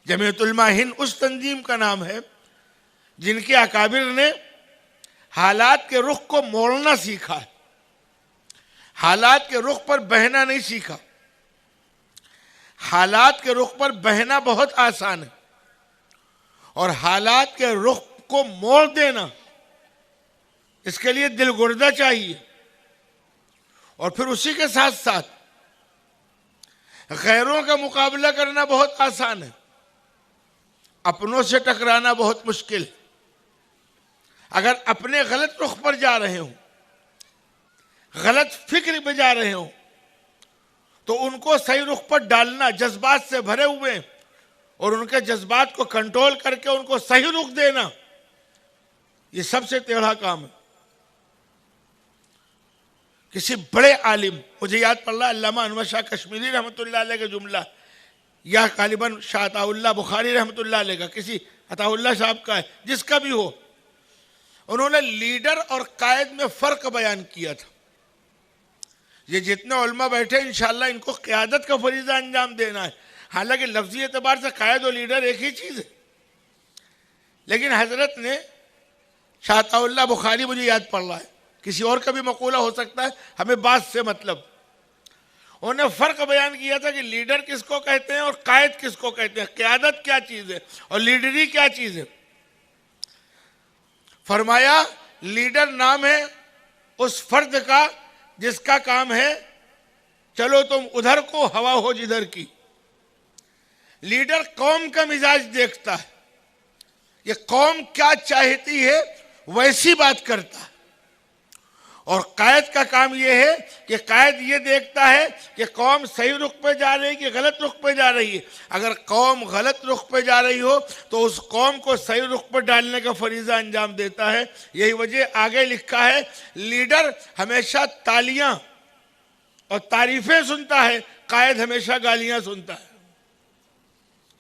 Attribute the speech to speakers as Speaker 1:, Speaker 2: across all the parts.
Speaker 1: जमीयत उलमा हिंद उस तंजीम का नाम है जिनके अकाबिर ने हालात के रुख को मोड़ना सीखा है, हालात के रुख पर बहना नहीं सीखा। हालात के रुख पर बहना बहुत आसान है और हालात के रुख को मोड़ देना, इसके लिए दिलगुर्दा चाहिए। और फिर उसी के साथ साथ गैरों का मुकाबला करना बहुत आसान है, अपनों से टकराना बहुत मुश्किल है। अगर अपने गलत रुख पर जा रहे हो, गलत फिक्र में जा रहे हो, तो उनको सही रुख पर डालना, जज्बात से भरे हुए और उनके जज्बात को कंट्रोल करके उनको सही रुख देना, ये सबसे टेढ़ा काम है। किसी बड़े आलिम, मुझे याद पड़ रहा अल्लामा अनवर शाह कश्मीरी रहमतुल्लाह अलैह का जुमला, या गालिबन शाह अताउल्लाह बुखारी रहमतुल्लाह अलैह का, किसी अताउल्लाह साहब का है, जिसका भी हो, उन्होंने लीडर और कायद में फर्क बयान किया था। ये जितने उलमा बैठे इंशाअल्लाह इनको क़यादत का फरीज़ा अंजाम देना है। हालांकि लफ्जी एतबार से कायद और लीडर एक ही चीज़ है, लेकिन हजरत ने शाह अताउल्लाह बुखारी, मुझे याद पड़ रहा है, किसी और का भी मकूला हो सकता है, हमें बात से मतलब, उन्होंने फर्क बयान किया था कि लीडर किसको कहते हैं और कायद किसको कहते हैं, क़यादत क्या चीज़ है और लीडरी क्या चीज़ है। फरमाया लीडर नाम है उस फर्द का जिसका काम है चलो तुम उधर को हवा हो जिधर की। लीडर कौम का मिजाज देखता है, ये कौम क्या चाहती है वैसी बात करता है। और कायद का काम यह है कि कायद ये देखता है कि कौम सही रुख पे जा रही है कि गलत रुख पे जा रही है। अगर कौम गलत रुख पे जा रही हो तो उस कौम को सही रुख पर डालने का फरीज़ा अंजाम देता है। यही वजह आगे लिखा है, लीडर हमेशा तालियां और तारीफें सुनता है, कायद हमेशा गालियां सुनता है।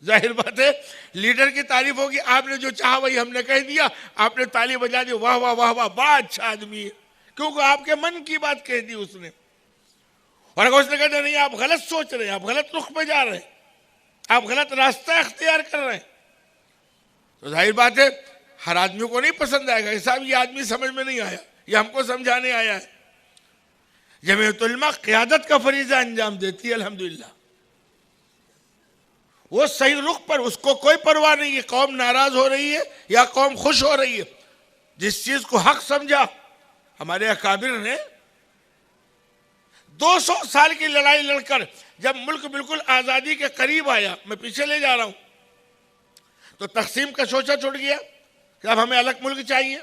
Speaker 1: जाहिर बात है लीडर की तारीफ होगी, आपने जो चाहा वही हमने कह दिया, आपने ताली बजा दी, वाह वाह वाह वाह, बड़ा अच्छा आदमी है, क्योंकि आपके मन की बात कह दी उसने। और अगर उसने कहते नहीं आप गलत सोच रहे हैं, आप गलत रुख पे जा रहे हैं, आप गलत रास्ता अख्तियार कर रहे हैं, तो जाहिर बात है हर आदमी को नहीं पसंद आएगा। साहब ये आदमी समझ में नहीं आया, ये हमको समझाने आया है। जमीयत उलमा क़यादत का फरीज़ा अंजाम देती है अल्हम्दुलिल्लाह। वो सही रुख पर, उसको कोई परवाह नहीं है कौम नाराज हो रही है या कौम खुश हो रही है। जिस चीज को हक समझा, हमारे अकाबिर ने 200 साल की लड़ाई लड़कर जब मुल्क बिल्कुल आजादी के करीब आया, मैं पीछे ले जा रहा हूं, तो तकसीम का सोचा छूट गया कि अब हमें अलग मुल्क चाहिए।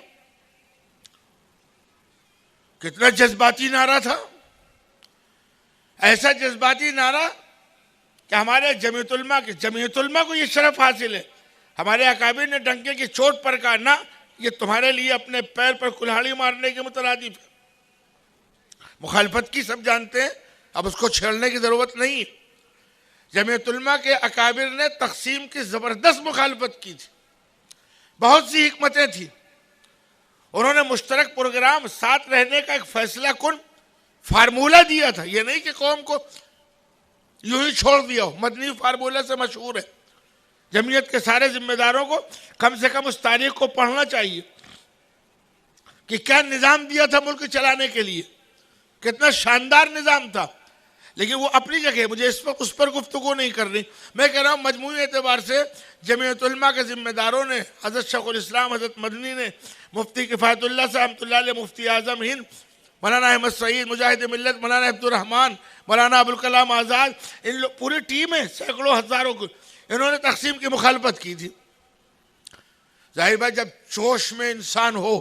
Speaker 1: कितना जज्बाती नारा था, ऐसा जज्बाती नारा कि हमारे जमीयत उलमा को ये शरफ हासिल है। हमारे अकाबिर ने डंके की चोट पर कहा, ना ये तुम्हारे लिए अपने पैर पर कुल्हाड़ी मारने के मुतरादिफ है। मुखालफत की सब जानते हैं, अब उसको छेड़ने की जरूरत नहीं है। जमीयत उलमा के अकाबिर ने तकसीम की जबरदस्त मुखालफत की थी, बहुत सी हिकमतें थी। उन्होंने मुश्तरक प्रोग्राम, साथ रहने का एक फैसला कुन फार्मूला दिया था। ये नहीं कि कौम को यूं ही छोड़ दिया हो, मदनी फार्मूला से मशहूर है। जमीयत के सारे जिम्मेदारों को कम से कम उस तारीख को पढ़ना चाहिए कि क्या निज़ाम दिया था मुल्क चलाने के लिए, कितना शानदार निज़ाम था। लेकिन वो अपनी जगह, मुझे उस पर गुफ्तगू नहीं करनी। मैं कह रहा हूँ मजमूई एतबार से जमीयत उलमा के जिम्मेदारों ने, हज़रत शेखुल इस्लाम हज़रत मदनी ने, मुफ्ती किफ़ायतुल्लाह साहब रहमतुल्लाह अलैह, मुफ्ती आज़म हिंद मौलाना अहमद सईद मुजाहिद मिल्लत, मौलाना अब्दुर्रहमान, मौलाना अबुल कलाम आज़ाद, इन लोग पूरी टीम है, सैकड़ों हज़ारों को, इन्होंने तकसीम की मुखालफत की थी। जाहिर बात जब जोश में इंसान हो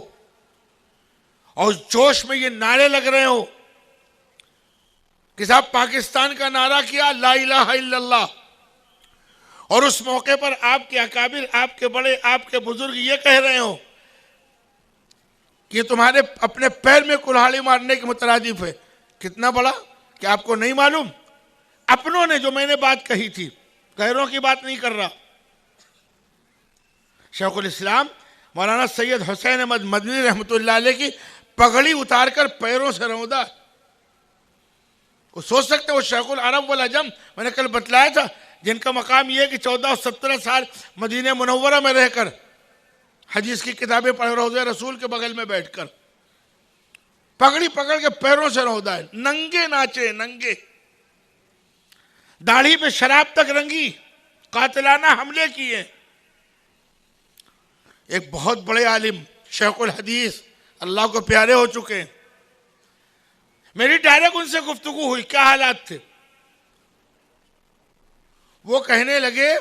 Speaker 1: और जोश में ये नारे लग रहे हो कि साहब पाकिस्तान का नारा किया ला इलाहा इल्लल्लाह, और उस मौके पर आपके अकाबिर, आपके बड़े, आपके बुजुर्ग ये कह रहे हो कि तुम्हारे अपने पैर में कुल्हाड़ी मारने के मुतरादिफ है, कितना बड़ा, कि आपको नहीं मालूम? अपनों ने, जो मैंने बात कही थी, गैरों की बात नहीं कर रहा, शेखुल इस्लाम मौलाना सैयद हुसैन अहमद मदनी रहमतुल्लाह अलैह की पगड़ी उतारकर पैरों से रौंदा। वो सोच सकते वो शेखुल अरब वल अजम, मैंने कल बतलाया था, जिनका मकाम यह है कि 14 और 17 साल मदीने मुनव्वरा में रहकर हदीस की किताबें पढ़ रोज़े रसूल के बगल में बैठकर पगड़ी पकड़ के पैरों से रौदा है, नंगे नाचे, नंगे, दाढ़ी पे शराब तक रंगी, कातिलाना हमले किए। एक बहुत बड़े आलिम शेखुल हदीस अल्लाह को प्यारे हो चुके, मेरी डायरेक्ट उनसे गुफ्तगू हुई, क्या हालात थे। वो कहने लगे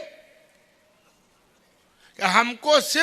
Speaker 1: कि हमको सिर्फ